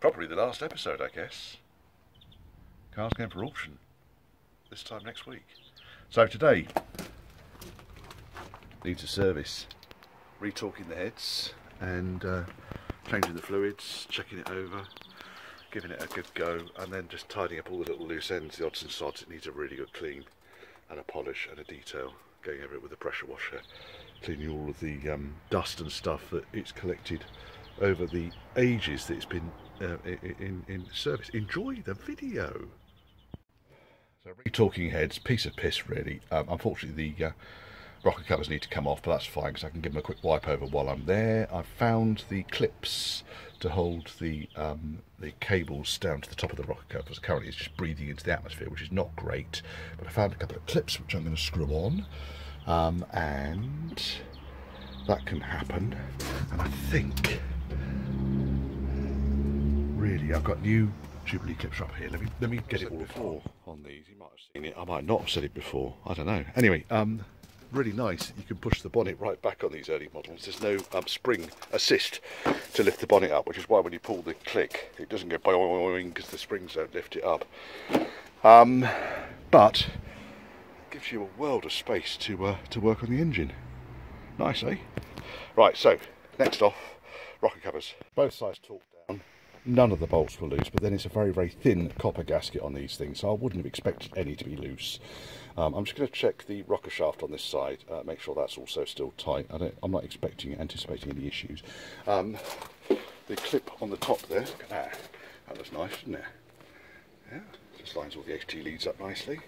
Probably the last episode, I guess. Car's going for auction this time next week. So today, needs a service. Retorquing the heads and changing the fluids, checking it over, giving it a good go, and then just tidying up all the little loose ends, the odds and sods. It needs a really good clean and a polish and a detail, going over it with a pressure washer, cleaning all of the dust and stuff that it's collected over the ages that it's been in service. Enjoy the video. So retorquing heads, piece of piss really. Unfortunately the rocker covers need to come off, but that's fine because I can give them a quick wipe over while I'm there. I've found the clips to hold the cables down to the top of the rocker covers. Currently it's just breathing into the atmosphere, which is not great, but I found a couple of clips which I'm going to screw on, and that can happen. And I think really I've got new Jubilee clips up here. Let me get it all before on these. You might have seen it. I might not have said it before. I don't know. Anyway, really nice. You can push the bonnet right back on these early models. There's no spring assist to lift the bonnet up, which is why when you pull the click, it doesn't go boing because the springs don't lift it up. But it gives you a world of space to work on the engine. Nice, eh? Right. So next off, rocker covers. Both sides torqued down. None of the bolts were loose, but then it's a very, very thin copper gasket on these things, so I wouldn't have expected any to be loose. I'm just going to check the rocker shaft on this side, make sure that's also still tight. I'm not anticipating any issues. The clip on the top there, look at that. That looks nice, doesn't it? Yeah, just lines all the HT leads up nicely.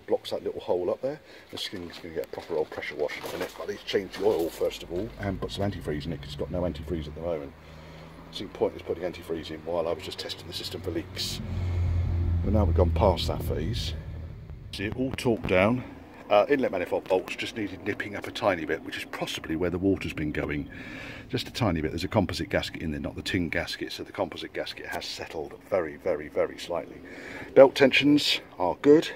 Blocks that little hole up there. This thing's going to get a proper old pressure wash in a minute. I need to change the oil first of all and put some antifreeze in it because it's got no antifreeze at the moment. Seemed pointless putting antifreeze in while I was just testing the system for leaks. But now we've gone past that phase. See it all torqued down. Inlet manifold bolts just needed nipping up a tiny bit, which is possibly where the water's been going. Just a tiny bit. There's a composite gasket in there, not the tin gasket, so the composite gasket has settled very, very, very slightly. Belt tensions are good.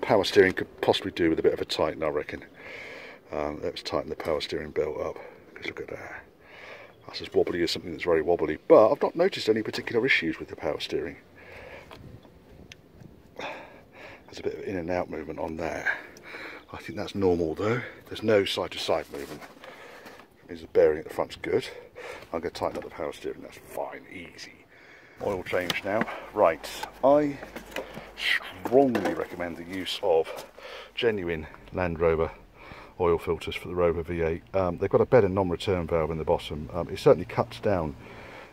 Power steering could possibly do with a bit of a tighten, I reckon. Let's tighten the power steering belt up, because look at that. That's as wobbly as something that's very wobbly, but I've not noticed any particular issues with the power steering. There's a bit of in and out movement on there. I think that's normal though. There's no side to side movement. It means the bearing at the front's good. I'm going to tighten up the power steering, that's fine, easy. Oil change now. Right, I strongly recommend the use of genuine Land Rover oil filters for the Rover V8. They've got a better non-return valve in the bottom. It certainly cuts down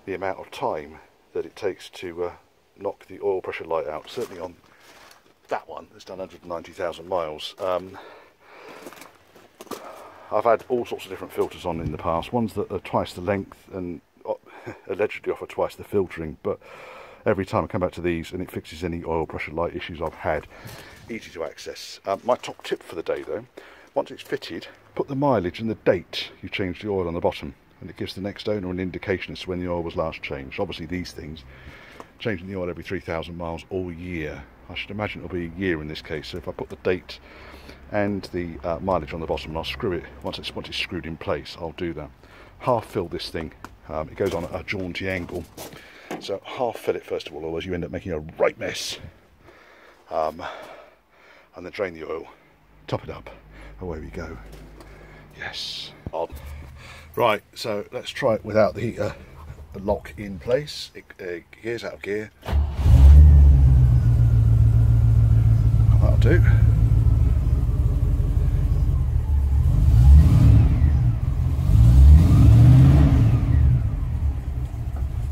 the amount of time that it takes to knock the oil pressure light out. Certainly on that one that's done 190,000 miles. I've had all sorts of different filters on in the past, ones that are twice the length and allegedly offer twice the filtering, but every time I come back to these and it fixes any oil pressure light issues I've had. Easy to access. My top tip for the day though, once it's fitted, put the mileage and the date you changed the oil on the bottom, and it gives the next owner an indication as to when the oil was last changed. Obviously these things, changing the oil every 3,000 miles all year. I should imagine it'll be a year in this case, so if I put the date and the mileage on the bottom and I'll screw it, once it's screwed in place, I'll do that. Half fill this thing, it goes on at a jaunty angle, so half fill it first of all, otherwise you end up making a right mess. And then drain the oil, top it up, away we go. Yes. Right, so let's try it without the lock in place. Gear's out of gear. That'll do.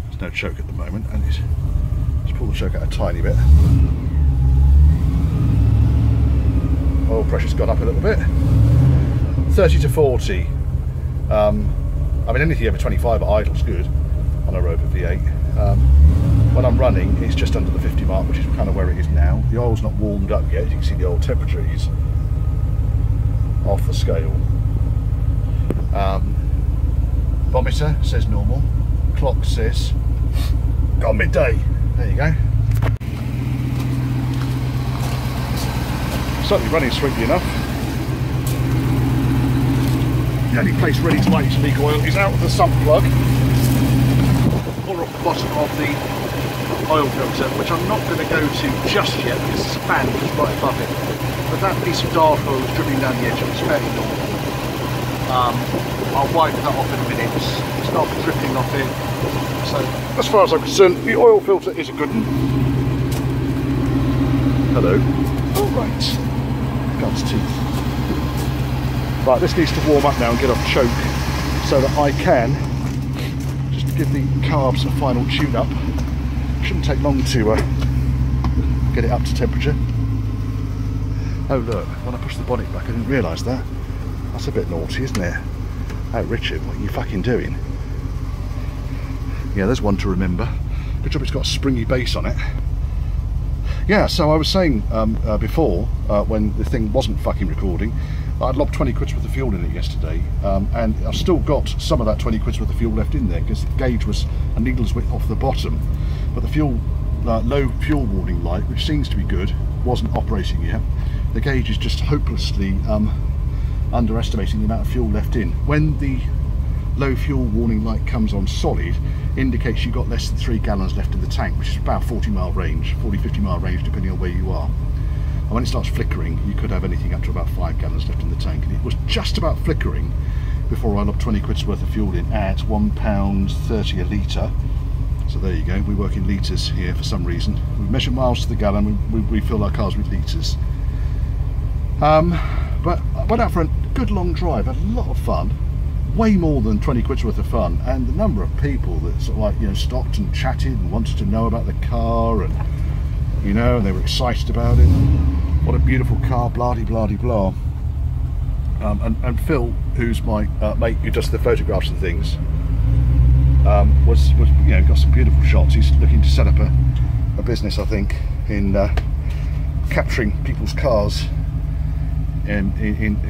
There's no choke at the moment, and let's pull the choke out a tiny bit. Oil pressure's gone up a little bit. 30 to 40. I mean, anything over 25 at idle's good on a Rover V8. When I'm running, it's just under the 50 mark, which is kind of where it is now. The oil's not warmed up yet. You can see the oil temperature is off the scale. Bometer says normal. Clock says got midday. There you go. Certainly running sweetly enough. The only place ready to light leak oil is out of the sump plug, or bottom of the oil filter, which I'm not going to go to just yet because there's a fan just right above it. But that piece of dark oil is dripping down the edge, it's fairly normal. I'll wipe that off in a minute. It's not dripping off it. So, as far as I'm concerned, the oil filter is a good one. Hello. All right. God's teeth. Right, this needs to warm up now and get off choke so that I can just give the carbs a final tune up. Shouldn't take long to get it up to temperature. Oh look, when I pushed the bonnet back I didn't realise that. That's a bit naughty, isn't it? Oh Richard, what are you fucking doing? Yeah, there's one to remember. Good job it's got a springy base on it. Yeah, so I was saying before, when the thing wasn't fucking recording, I'd lobbed 20 quid's worth of fuel in it yesterday, and I've still got some of that 20 quid's worth of fuel left in there because the gauge was a needle's width off the bottom, but the fuel low fuel warning light, which seems to be good, wasn't operating yet. The gauge is just hopelessly underestimating the amount of fuel left in. When the low fuel warning light comes on solid, indicates you've got less than 3 gallons left in the tank, which is about 40 mile range, 40-50 mile range depending on where you are. And when it starts flickering, you could have anything up to about 5 gallons left in the tank. And it was just about flickering before I lobbed 20 quid's worth of fuel in at £1.30 a litre. So there you go, we work in litres here for some reason. We measure miles to the gallon, we fill our cars with litres. But I went out for a good long drive, had a lot of fun, way more than 20 quid's worth of fun, and the number of people that sort of like, you know, stopped and chatted and wanted to know about the car, and you know, and they were excited about it. What a beautiful car, blah de blah de blah. And Phil, who's my mate who does the photographs and things, was you know, got some beautiful shots. He's looking to set up a business, I think, in capturing people's cars in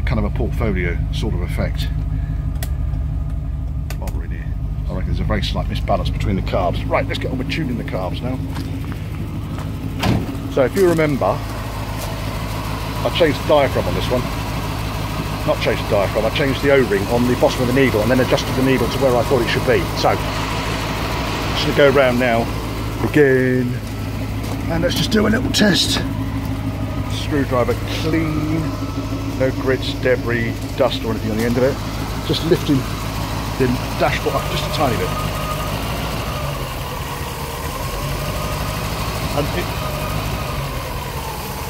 kind of a portfolio sort of effect. While we're in here, I reckon there's a very slight misbalance between the carbs. Right, let's get on with tuning the carbs now. So if you remember, I changed the diaphragm on this one. Not changed the diaphragm, I changed the O-ring on the bottom of the needle and then adjusted the needle to where I thought it should be. So, just going to go around now again, and let's just do a little test. Screwdriver clean, no grits, debris, dust or anything on the end of it. Just lifting the dashboard up just a tiny bit. And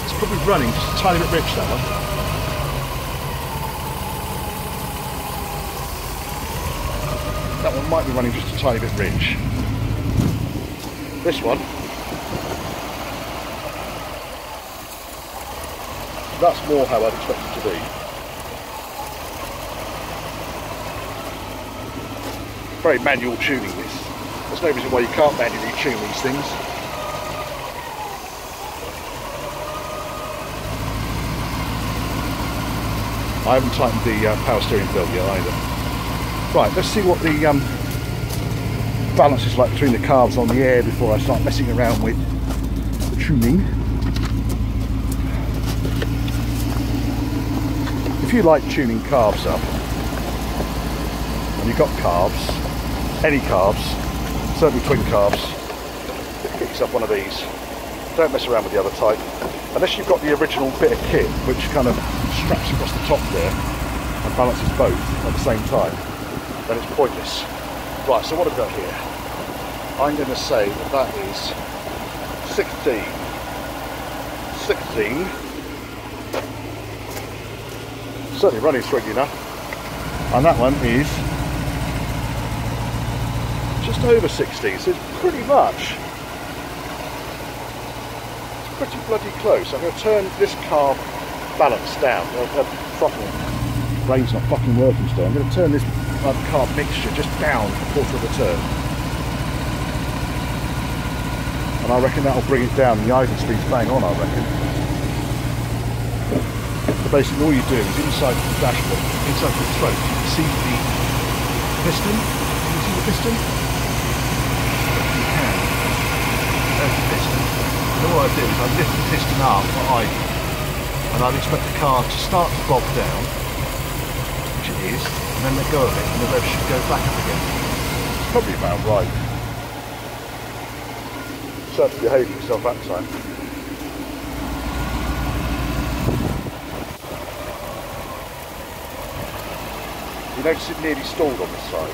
it's probably running just a tiny bit rich, that one. That one might be running just a tiny bit rich. This one, that's more how I'd expect it to be. Very manual tuning this. There's no reason why you can't manually tune these things. I haven't tightened the power steering belt yet either. Right, let's see what the balance is like between the carbs on the air before I start messing around with the tuning. If you like tuning carbs up, and you've got carbs, any carbs, certainly twin carbs, get yourself one of these. Don't mess around with the other type. Unless you've got the original bit of kit which kind of straps across the top there and balances both at the same time, then it's pointless. Right, so what I've got here, I'm going to say that that is 16. Certainly running swing enough. And that one is just over 16, so it's pretty much, it's pretty bloody close. I'm going to turn this carb balance down. Throttle brain's not fucking working today. I'm going to turn this carb mixture just down a quarter of a turn, and I reckon that'll bring it down. The idle speed's bang on, I reckon. So basically all you do is inside the dashboard, inside the throat, you can see the piston. Can you see the piston? You can. There's the piston. And all I do is I lift the piston up for idle, and I'd expect the car to start to bob down, which it is, and then let go of it, and the rev should go back up again. It's probably about right. certainly behaved himself that time. You notice it nearly stalled on this side.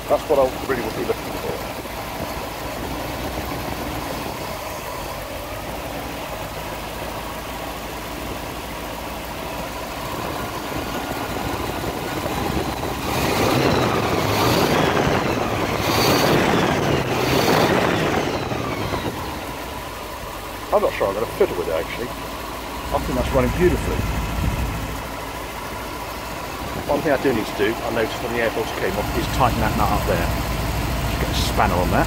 That's what I really would be looking for. I'm not sure I'm going to fiddle with it actually. I think that's running beautifully. One thing I do need to do, I noticed when the air filter came off, is tighten that nut up there. Just get a spanner on that.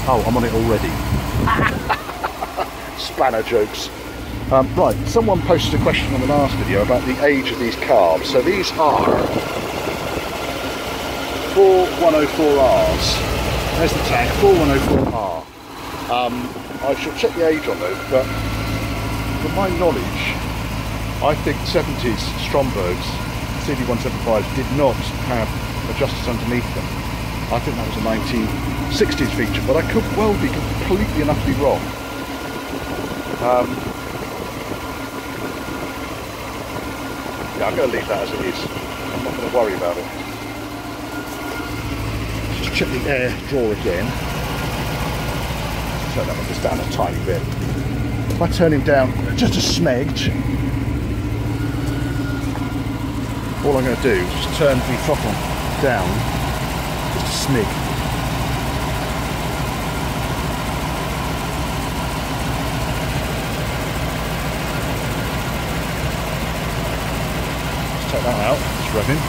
Oh, I'm on it already. Spanner jokes. Right, someone posted a question on the last video about the age of these carbs. So these are 4104Rs. There's the tag, 4104R. I shall check the age on those, but from my knowledge, I think 70s Strombergs, CD175s, did not have adjusters underneath them. I think that was a 1960s feature, but I could well be completely and utterly wrong. Yeah, I'm going to leave that as it is. I'm not going to worry about it. Just check the air drawer again. Turn that one just down a tiny bit. If I turn him down just a smidge, all I'm going to do is just turn the throttle down just a smidge. Just take that out, it's revving.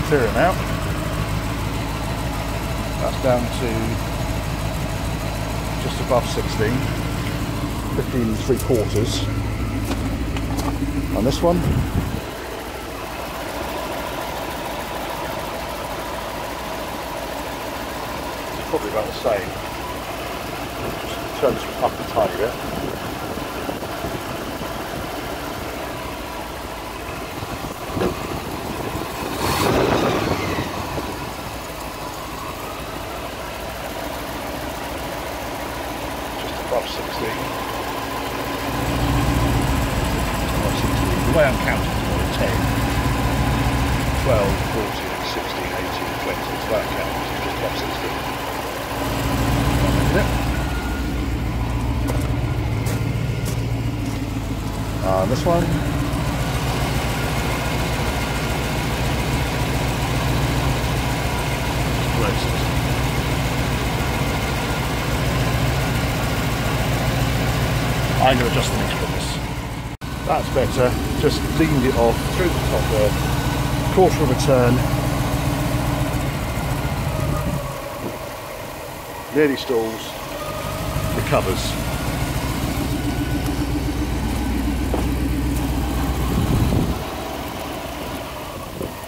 Clear him out. That's down to just above 16, 15 3/4. And this one, it's probably about the same. Just turn this up a tiny bit. Above 16. The way I'm counting is 10, 12, 14, 16, 18, 20. It's that count, it's just above 16. This one. Closest. I'm going to adjust the mixture on this. That's better. Just leaned it off through the top there. Quarter of a turn. Nearly stalls. Recovers.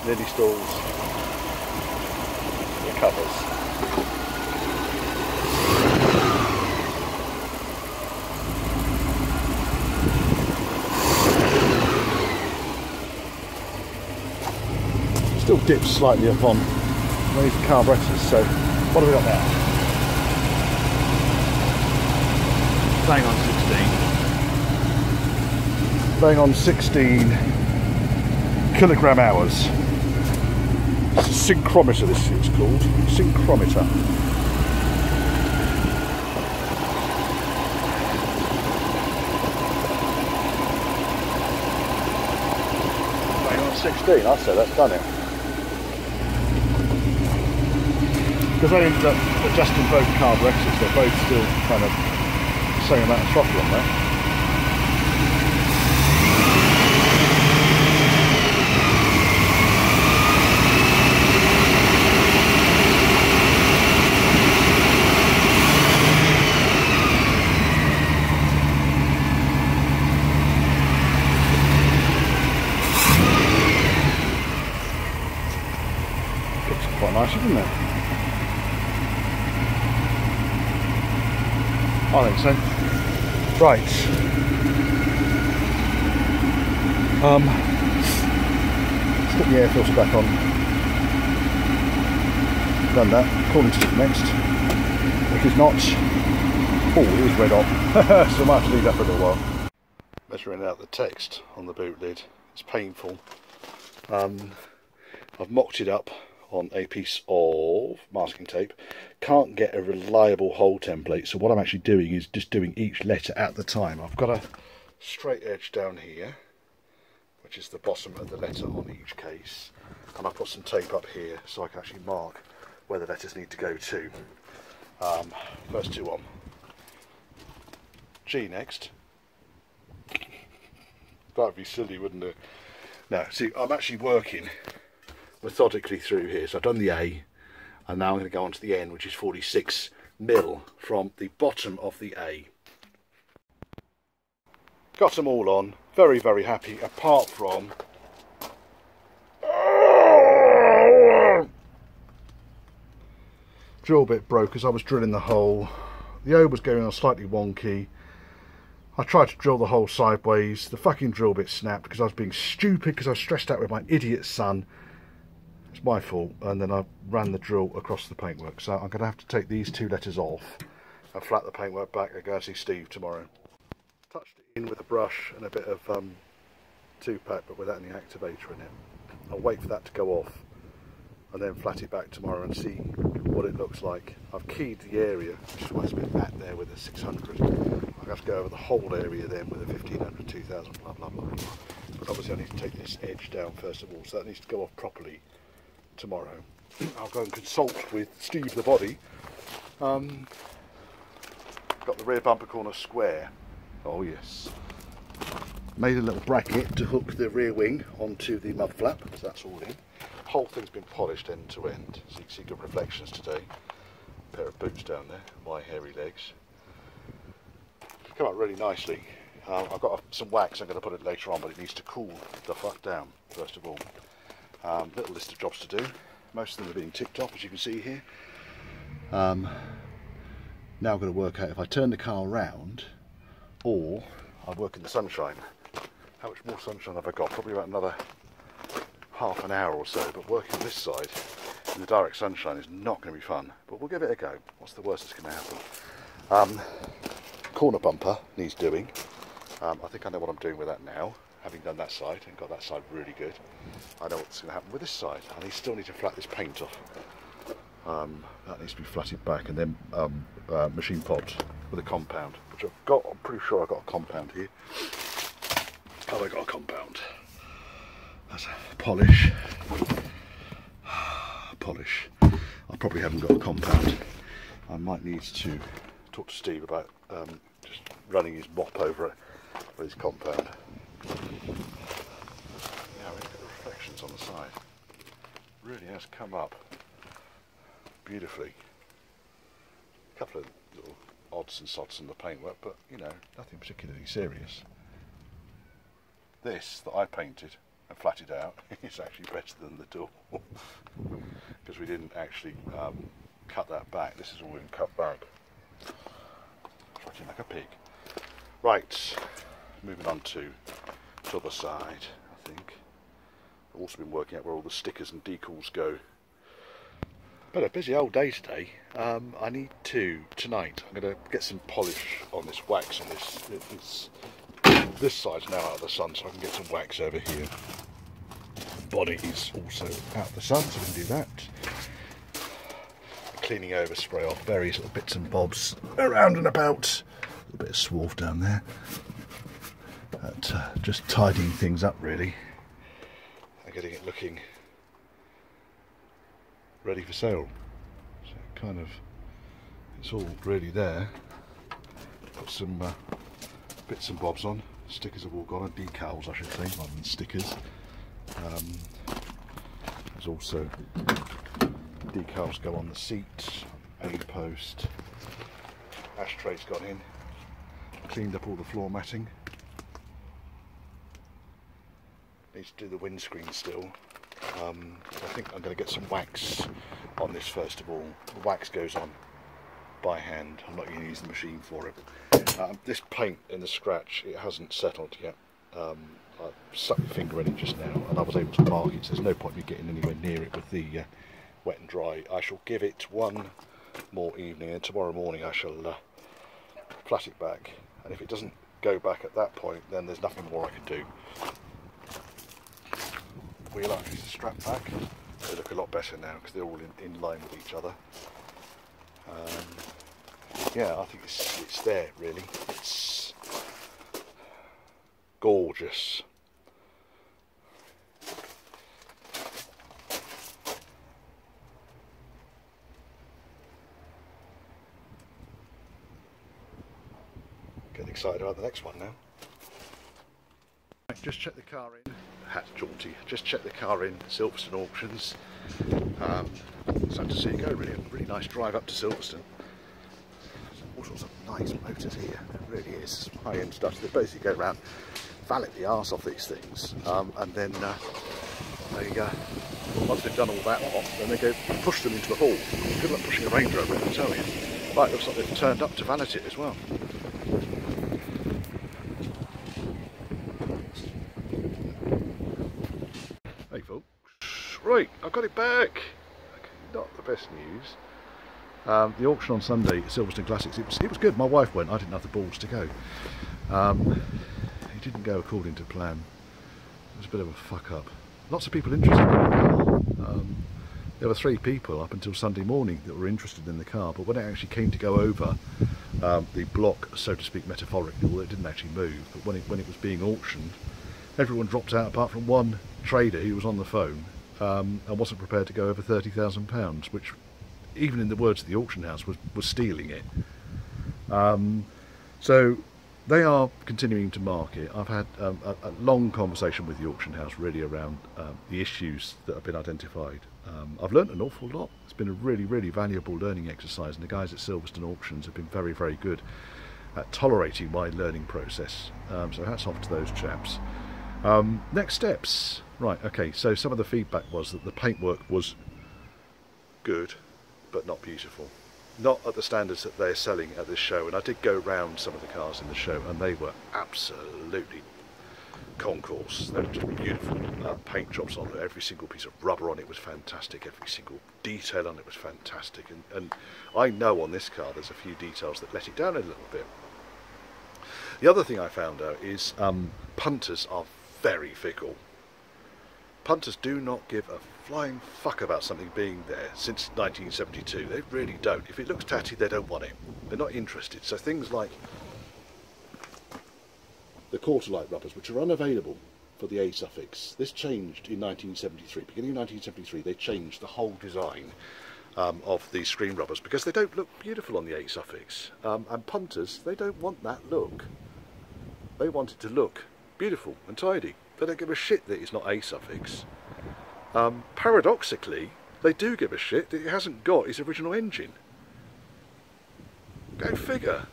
Nearly stalls. Recovers. Still dips slightly up on these carburetors, so what have we got now? Bang on 16. Bang on 16 kilogram hours. It's a synchrometer, this is called. Synchrometer. Bang on 16, I'd say that's done it. Because I ended up adjusting both carburetors, they're both still kind of the same amount of throttle on there. Looks quite nice, doesn't it? I think so. Right. Let's put the air filter back on. done that. Cooling stick next. Which is not... Oh, it is red hot. So I might have to leave that for a little while. Measuring out the text on the boot lid. It's painful. I've mocked it up on a piece of masking tape. Can't get a reliable hole template, so what I'm actually doing is just doing each letter at the time. I've got a straight edge down here, which is the bottom of the letter on each case, and I've got some tape up here so I can actually mark where the letters need to go to. First two on. G next. That'd be silly, wouldn't it? Now, see, I'm actually working methodically through here. So I've done the A, and now I'm going to go on to the N, which is 46mm from the bottom of the A. Got them all on. Very, very happy, apart from... drill bit broke as I was drilling the hole. The O was going on slightly wonky. I tried to drill the hole sideways. The fucking drill bit snapped because I was being stupid because I was stressed out with my idiot son. It's my fault. And then I ran the drill across the paintwork. So I'm going to have to take these two letters off and flat the paintwork back and go and see Steve tomorrow. Touched it in with a brush and a bit of 2-pack, but without any activator in it. I'll wait for that to go off and then flat it back tomorrow and see what it looks like. I've keyed the area, which is why it's a bit back there with a 600. I'll have to go over the whole area then with a 1500, 2000, blah blah blah. But obviously I need to take this edge down first of all, so that needs to go off properly tomorrow. I'll go and consult with Steve the body. Got the rear bumper corner square. Oh yes. Made a little bracket to hook the rear wing onto the mud flap, so that's all in. Whole thing's been polished end to end, so you can see good reflections today. A pair of boots down there, my hairy legs. It's come out really nicely. I've got some wax, I'm going to put it later on, but it needs to cool the fuck down first of all. Little list of jobs to do. Most of them are being ticked off, as you can see here. Now I've got to work out if I turn the car around or I work in the sunshine. How much more sunshine have I got? Probably about another half an hour or so, but working this side in the direct sunshine is not going to be fun, but we'll give it a go. What's the worst that's going to happen? Corner bumper needs doing. I think I know what I'm doing with that now, having done that side and got that side really good. I know what's going to happen with this side. I still need to flat this paint off. That needs to be flatted back, and then machine pods with a compound, which I've got. I'm pretty sure I've got a compound here. Have I got a compound? That's a polish. Polish. I probably haven't got a compound. I might need to talk to Steve about just running his mop over it with his compound. Yeah, look at the reflections on the side. Really has come up beautifully. A couple of little odds and sods in the paintwork, but you know, nothing particularly serious. This that I painted and flatted out is actually better than the door because we didn't actually cut that back. This is all been cut back. Looking like a pig. Right, moving on to the other side. I think I've also been working out where all the stickers and decals go. But a busy old day today. I need to tonight. I'm going to get some polish on this wax on this side's now out of the sun, so I can get some wax over here. Body is also out of the sun, so we can do that. Cleaning over, spray off various little bits and bobs around and about. A little bit of swarf down there. Just tidying things up really. And getting it looking ready for sale. So kind of, it's all really there. Put some bits and bobs on. Stickers have all gone on, decals I should say, rather than stickers. There's also decals go on the seat, aid post, ashtrays gone in, cleaned up all the floor matting. Need to do the windscreen still. I think I'm going to get some wax on this first of all. The wax goes on by hand, I'm not going to use the machine for it. This paint in the scratch, it hasn't settled yet. I stuck my finger in it just now and I was able to mark it, so there's no point in me getting anywhere near it with the wet and dry. I shall give it one more evening, and tomorrow morning I shall flat it back, and if it doesn't go back at that point, then there's nothing more I can do. Wheel axes are strapped back. They look a lot better now because they're all in line with each other. Yeah, I think it's there really. It's gorgeous. Getting excited about the next one now. Right, just check the car in. Hat jaunty. Just check the car in Silverstone Auctions. So to see it go, really nice drive up to Silverstone. All sorts of nice motors here. It really is high-end stuff. They basically go around, valet the arse off these things, and then once they've done all that lot, then they go push them into the hall. Good luck pushing a Range Rover, I can tell you. Right, looks like they've turned up to valet it as well. Hey folks, right, I've got it back. Okay, not the best news. The auction on Sunday at Silverstone Classics, it was good. My wife went, I didn't have the balls to go. It didn't go according to plan. It was a bit of a fuck up. Lots of people interested in the car. There were 3 people up until Sunday morning that were interested in the car, but when it actually came to go over the block, so to speak, metaphorically, well, it didn't actually move, but when it was being auctioned, everyone dropped out apart from one trader who was on the phone and wasn't prepared to go over £30,000, which, even in the words of the auction house, was stealing it. So they are continuing to market. I've had a long conversation with the auction house really around the issues that have been identified. I've learnt an awful lot. It's been a really valuable learning exercise, and the guys at Silverstone Auctions have been very good at tolerating my learning process. So hats off to those chaps. Next steps. Right, okay, so some of the feedback was that the paintwork was good, but not beautiful. Not at the standards that they're selling at this show, and I did go round some of the cars in the show and they were absolutely concourse. They were just beautiful paint jobs on it. Every single piece of rubber on it was fantastic, every single detail on it was fantastic, and I know on this car there's a few details that let it down a little bit. The other thing I found out is punters are very fickle. Punters do not give a flying fuck about something being there since 1972. They really don't. If it looks tatty, they don't want it. They're not interested. So things like the quarter light rubbers, which are unavailable for the a-suffix. This changed in 1973. Beginning of 1973, they changed the whole design of these screen rubbers because they don't look beautiful on the a-suffix. And punters, they don't want that look. They want it to look beautiful and tidy. They don't give a shit that it's not a-suffix. Paradoxically, they do give a shit that it hasn't got its original engine. Go figure.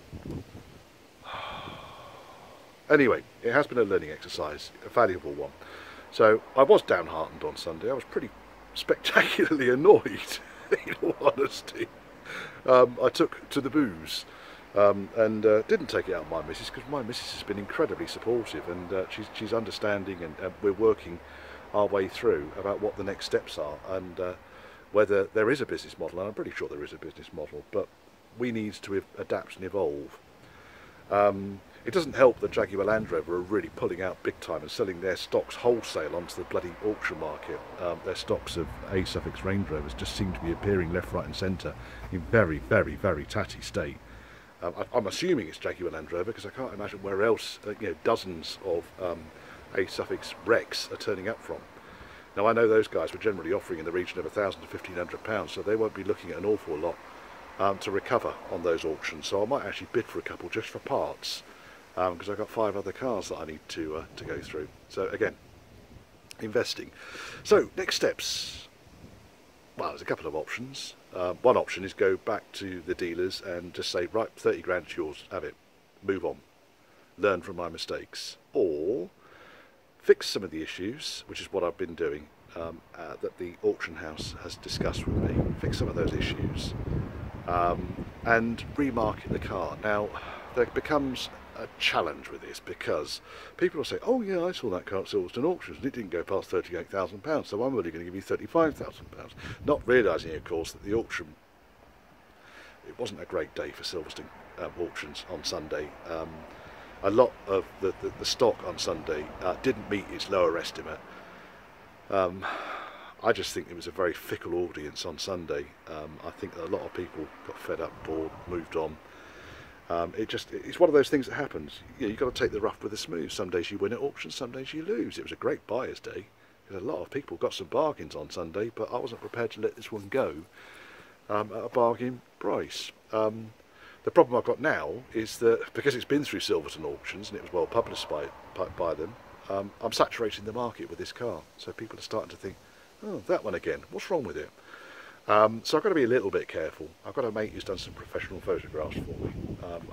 Anyway, it has been a learning exercise, a valuable one. So I was downhearted on Sunday. I was pretty spectacularly annoyed, in all honesty. I took to the booze. And didn't take it out on my missus, because my missus has been incredibly supportive, and she's understanding, and we're working our way through about what the next steps are, and whether there is a business model. And I'm pretty sure there is a business model, but we need to adapt and evolve. It doesn't help that Jaguar Land Rover are really pulling out big time and selling their stocks wholesale onto the bloody auction market. Their stocks of a-suffix Range Rovers just seem to be appearing left, right and centre in very tatty state. I'm assuming it's Jaguar Land Rover because I can't imagine where else dozens of a-suffix wrecks are turning up from. Now I know those guys were generally offering in the region of £1,000 to £1,500, so they won't be looking at an awful lot to recover on those auctions. So I might actually bid for a couple just for parts, because I've got 5 other cars that I need to go through. So again, investing. So next steps. Well, there's a couple of options. One option is go back to the dealers and just say, right, 30 grand's yours, have it, move on, learn from my mistakes. Or fix some of the issues, which is what I've been doing, that the auction house has discussed with me. Fix some of those issues and remarket the car. Now, there becomes a challenge with this, because people will say, oh yeah, I saw that car at Silverstone auctions and it didn't go past £38,000, so I'm only going to give you £35,000, not realising of course that the auction, it wasn't a great day for Silverstone auctions on Sunday. A lot of the stock on Sunday didn't meet its lower estimate. I just think it was a very fickle audience on Sunday. I think that a lot of people got fed up, bored, moved on. It's one of those things that happens. You've got to take the rough with the smooth. Some days you win at auctions, some days you lose. It was a great buyer's day, because a lot of people got some bargains on Sunday, but I wasn't prepared to let this one go at a bargain price. The problem I've got now is that, because it's been through Silverstone auctions and it was well publicised by them, I'm saturating the market with this car. So people are starting to think, oh, that one again, what's wrong with it? So I've got to be a little bit careful. I've got a mate who's done some professional photographs for me.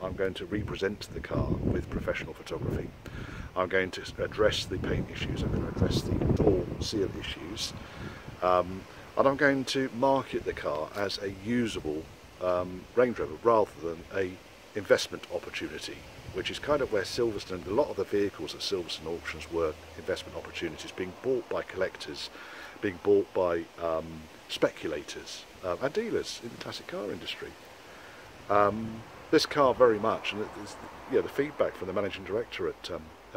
I'm going to represent the car with professional photography. I'm going to address the paint issues, I'm going to address the door seal issues, and I'm going to market the car as a usable Range Rover rather than a investment opportunity, which is kind of where Silverstone, a lot of the vehicles at Silverstone auctions were investment opportunities, being bought by collectors, being bought by speculators and dealers in the classic car industry. This car very much, and the feedback from the managing director at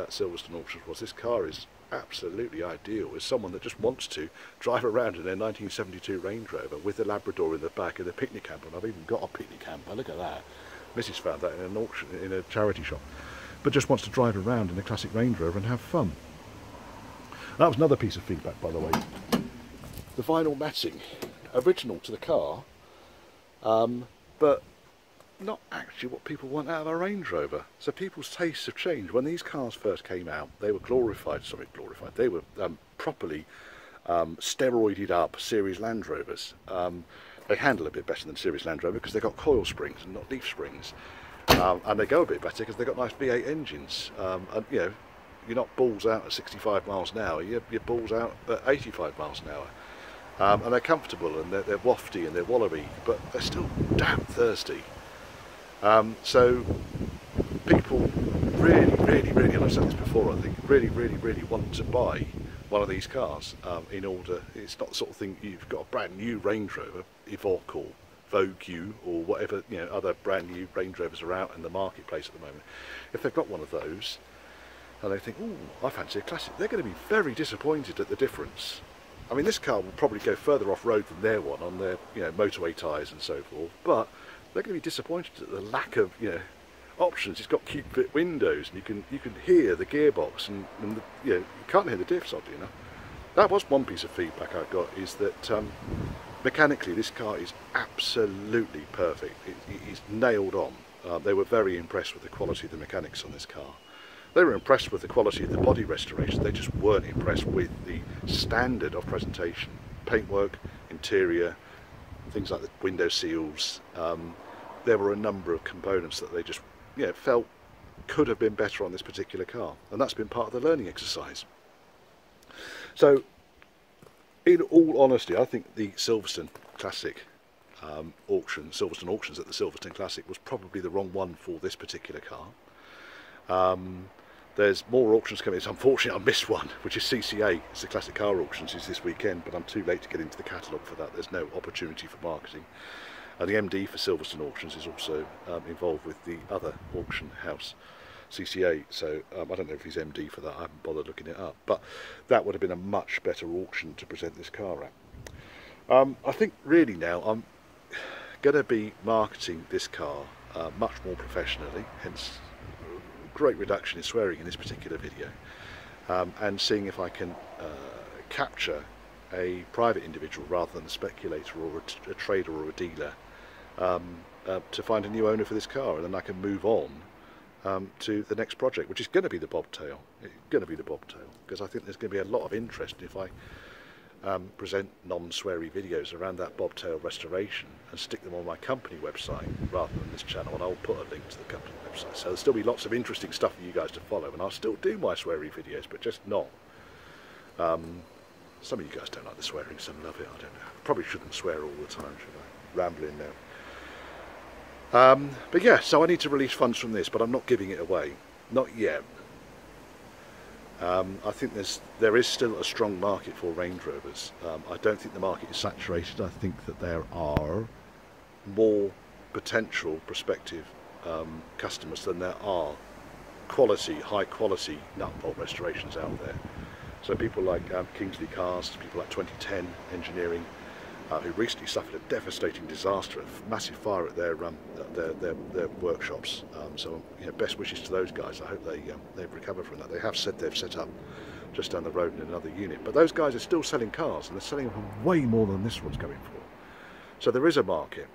Silverstone auctions was, this car is absolutely ideal as someone that just wants to drive around in their 1972 Range Rover with the Labrador in the back and the picnic camper. And I've even got a picnic camper, look at that. Mrs. found that in an auction, in a charity shop, but just wants to drive around in a classic Range Rover and have fun. That was another piece of feedback, by the way. The vinyl matting, original to the car, but not actually what people want out of a Range Rover. So people's tastes have changed. When these cars first came out, they were they were properly steroided up Series Land Rovers. They handle a bit better than Series Land Rover because they've got coil springs and not leaf springs, and they go a bit better because they've got nice V8 engines. And you're not balls out at 65 miles an hour, you're balls out at 85 miles an hour. And they're comfortable and they're wafty and they're wallaby, but they're still damn thirsty. So people really, and I've said this before, I think, really want to buy one of these cars in order. It's not the sort of thing you've got a brand new Range Rover, Evoque or Vogue or whatever other brand new Range Rovers are out in the marketplace at the moment. If they've got one of those and they think, oh, I fancy a classic, they're going to be very disappointed at the difference. I mean, this car will probably go further off road than their one on their motorway tyres and so forth, but they're going to be disappointed at the lack of options. It's got cube fit windows, and you can hear the gearbox, and you can't hear the diffs, oddly enough. That was one piece of feedback I got, is that mechanically this car is absolutely perfect. It is nailed on. They were very impressed with the quality of the mechanics on this car. They were impressed with the quality of the body restoration. They just weren't impressed with the standard of presentation, paintwork, interior, things like the window seals. There were a number of components that they just felt could have been better on this particular car, and that's been part of the learning exercise. So in all honesty, I think the Silverstone Classic Silverstone auctions at the Silverstone Classic was probably the wrong one for this particular car. There's more auctions coming. It's unfortunate I missed one, which is CCA. It's the Classic Car Auctions. It's this weekend, but I'm too late to get into the catalogue for that. There's no opportunity for marketing. And the MD for Silverstone Auctions is also involved with the other auction house, CCA. So I don't know if he's MD for that. I haven't bothered looking it up. But that would have been a much better auction to present this car at. I think really now I'm going to be marketing this car much more professionally, hence great reduction in swearing in this particular video, and seeing if I can capture a private individual rather than a speculator or a trader or a dealer to find a new owner for this car, and then I can move on to the next project, which is going to be the bobtail. It's going to be the bobtail, because I think there's going to be a lot of interest if I present non-sweary videos around that bobtail restoration and stick them on my company website rather than this channel, and I'll put a link to the company website. So there'll still be lots of interesting stuff for you guys to follow, and I'll still do my sweary videos, but just not. Some of you guys don't like the swearing, some love it, I don't know. Probably shouldn't swear all the time, should I? Rambling now. But yeah, so I need to release funds from this, but I'm not giving it away, not yet. I think there is still a strong market for Range Rovers. I don't think the market is saturated. I think that there are more potential prospective customers than there are high quality nut bolt restorations out there. So people like Kingsley Cars, people like 2010 Engineering, who recently suffered a devastating disaster, a massive fire at their workshops. So you know, best wishes to those guys. I hope they've recovered from that. They have said they've set up just down the road in another unit, but those guys are still selling cars, and they're selling them for way more than this one's going for. So there is a market.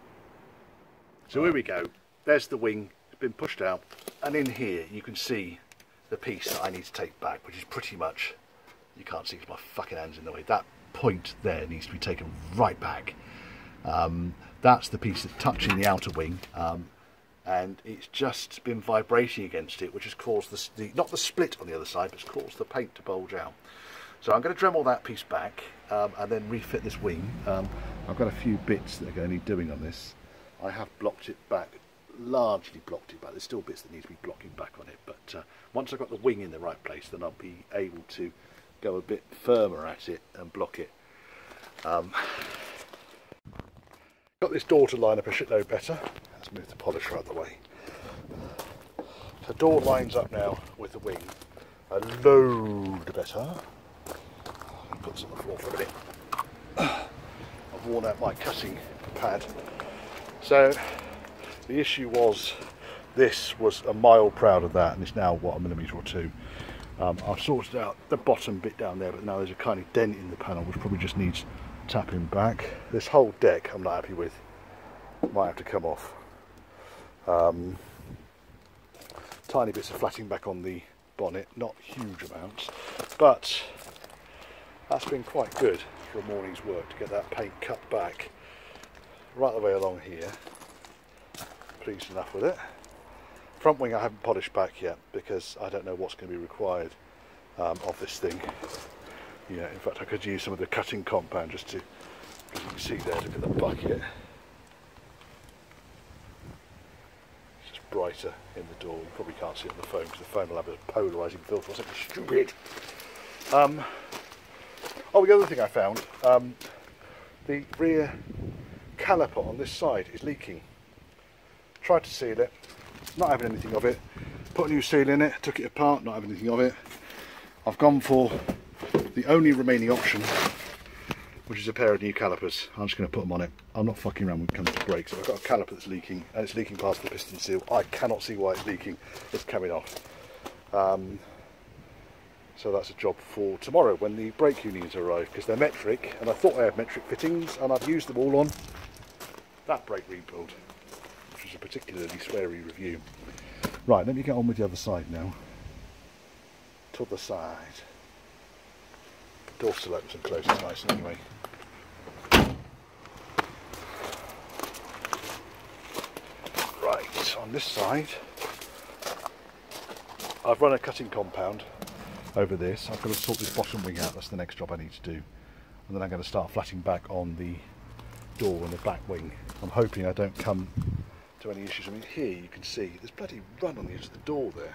So here we go. There's the wing. It's been pushed out, and in here you can see the piece that I need to take back, which is pretty much, you can't see because my fucking hand's in the way. That point there needs to be taken right back. That's the piece that's touching the outer wing, and it's just been vibrating against it, which has caused not the split on the other side, but it's caused the paint to bulge out. So I'm going to Dremel that piece back and then refit this wing. I've got a few bits that are going to need doing on this. I have blocked it back, largely blocked it back. There's still bits that need to be blocking back on it, but once I've got the wing in the right place, then I'll be able to go a bit firmer at it and block it. Got this door to line up a shitload better. Let's move the polisher out of the way. So door lines up now with the wing a load better. Put this on the floor for a minute. I've worn out my cutting pad. So the issue was, this was a mile proud of that, and it's now, what, a millimetre or two. I've sorted out the bottom bit down there, but now there's a kind of dent in the panel which probably just needs tapping back. This whole deck I'm not happy with. Might have to come off. Tiny bits of flatting back on the bonnet, not huge amounts, but that's been quite good for a morning's work to get that paint cut back right the way along here. Pleased enough with it. Front wing I haven't polished back yet because I don't know what's going to be required of this thing. Yeah, in fact I could use some of the cutting compound just to, because you can see there, look at the bucket. It's just brighter in the door. You probably can't see it on the phone because the phone will have a polarising filter or something stupid. Oh, the other thing I found, the rear caliper on this side is leaking. Tried to seal it, not having anything of it. Put a new seal in it, took it apart, not having anything of it. I've gone for the only remaining option, which is a pair of new calipers. I'm just going to put them on it. I'm not fucking around when it comes to brakes. I've got a caliper that's leaking, and it's leaking past the piston seal. I cannot see why it's leaking. It's coming off. So that's a job for tomorrow when the brake unions arrive, because they're metric, and I thought I had metric fittings, and I've used them all on that brake rebuild, which was a particularly sweary review. Right, let me get on with the other side now. To the side. The door still opens and closes nicely anyway. Right, on this side, I've run a cutting compound over this. I've got to sort this bottom wing out. That's the next job I need to do. And then I'm going to start flatting back on the door and the back wing. I'm hoping I don't come to any issues. I mean, here you can see there's bloody run on the edge of the door there.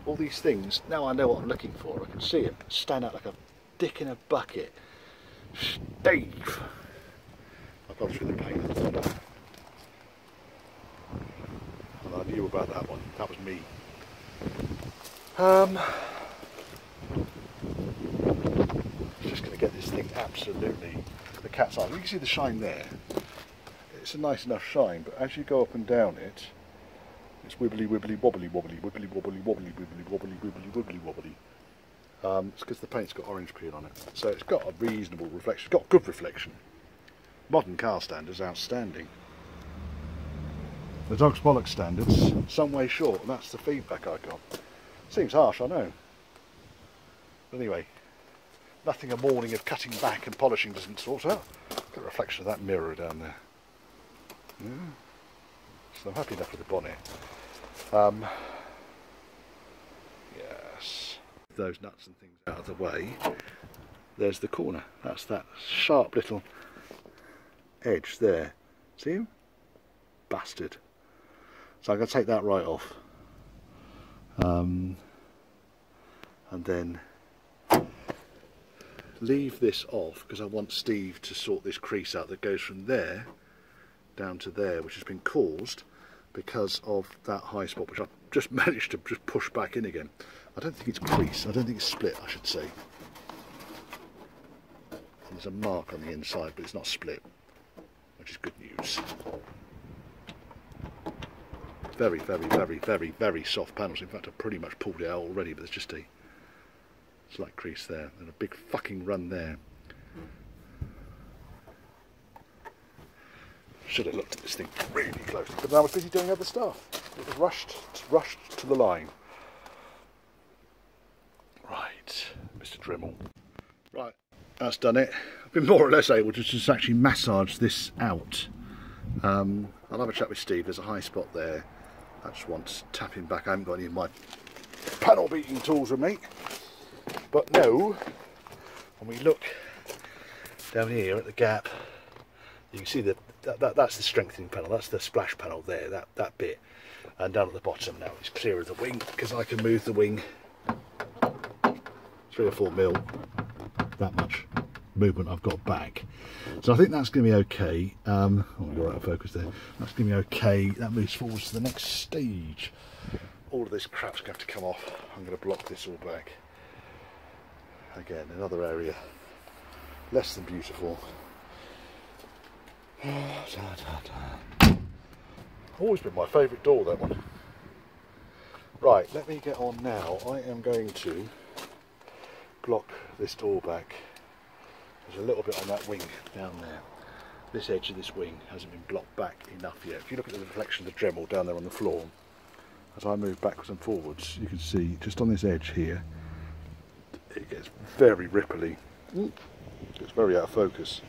All these things, now I know what I'm looking for. I can see it stand out like a dick in a bucket. Steve! I've gone through the paint and I knew about that one. That was me. Just going to get this thing absolutely the cat's eye. You can see the shine there. It's a nice enough shine, but as you go up and down it, it's wibbly wibbly wobbly wobbly wibbly wobbly wobbly wibbly wobbly wibbly wibbly wobbly. It's because the paint's got orange peel on it, so it's got a reasonable reflection. It's got good reflection. Modern car standards, outstanding. The dog's bollocks standards, some way short, and that's the feedback I got. Seems harsh, I know. But anyway, nothing a morning of cutting back and polishing doesn't sort out. Got a reflection of that mirror down there. Yeah. So I'm happy enough with the bonnet. Yes. Those nuts and things out of the way. There's the corner. That's that sharp little edge there. See him? bastard. So I'm going to take that right off. And then leave this off because I want Steve to sort this crease out that goes from there down to there, which has been caused because of that high spot, which I've just managed to just push back in again. I don't think it's crease, I don't think it's split, I should say. And there's a mark on the inside, but it's not split, which is good news. Very, very, very, very, very soft panels. In fact, I've pretty much pulled it out already, but there's just a slight crease there and a big fucking run there. Should have looked at this thing really closely, but I was busy doing other stuff. It was rushed to the line. Right, Mr. Dremel. Right, that's done it. I've been more or less able to just actually massage this out. I'll have a chat with Steve. There's a high spot there. I just want tapping back. I haven't got any of my panel beating tools with me. But no, when we look down here at the gap, you can see that that's the strengthening panel, that's the splash panel there, that bit. And down at the bottom now it's clear of the wing because I can move the wing 3 or 4 mil, that much movement I've got back. So I think that's going to be okay. Oh, you're out of focus there. That's going to be okay. That moves forward to the next stage. All of this crap's going to have to come off. I'm going to block this all back. Again, another area less than beautiful. Always been my favourite door, that one. Right, let me get on now. I am going to block this door back. There's a little bit on that wing down there. This edge of this wing hasn't been blocked back enough yet. If you look at the reflection of the Dremel down there on the floor, as I move backwards and forwards, you can see just on this edge here, it gets very ripply. It's very out of focus.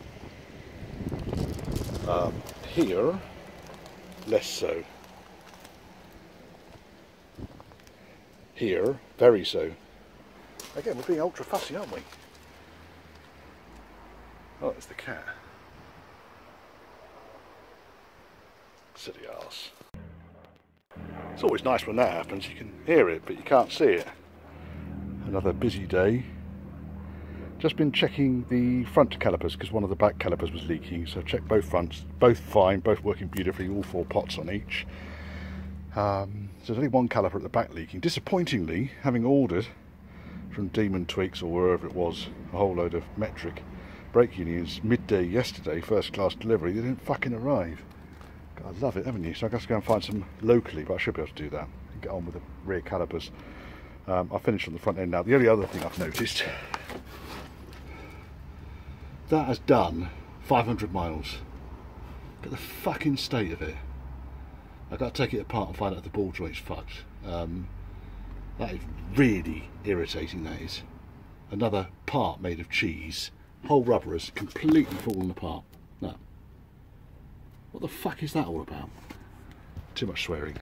Here, less so. Here, very so. Again, we're being ultra fussy, aren't we? Oh, it's the cat. Silly arse. It's always nice when that happens. You can hear it, but you can't see it. Another busy day. Just been checking the front calipers because one of the back calipers was leaking, so checked both fronts, both fine, both working beautifully, all 4 pots on each. So there's only one caliper at the back leaking. Disappointingly, having ordered from Demon Tweaks or wherever it was a whole load of metric brake unions midday yesterday, first class delivery, they didn't fucking arrive. God, I love it, haven't you? So I got to go and find some locally, but I should be able to do that and get on with the rear calipers. I'll finish on the front end now. The only other thing I've noticed, that has done 500 miles. Look at the fucking state of it. I've got to take it apart and find out if the ball joint's fucked. That is really irritating, that is. Another part made of cheese. Whole rubber has completely fallen apart. No. What the fuck is that all about? Too much swearing.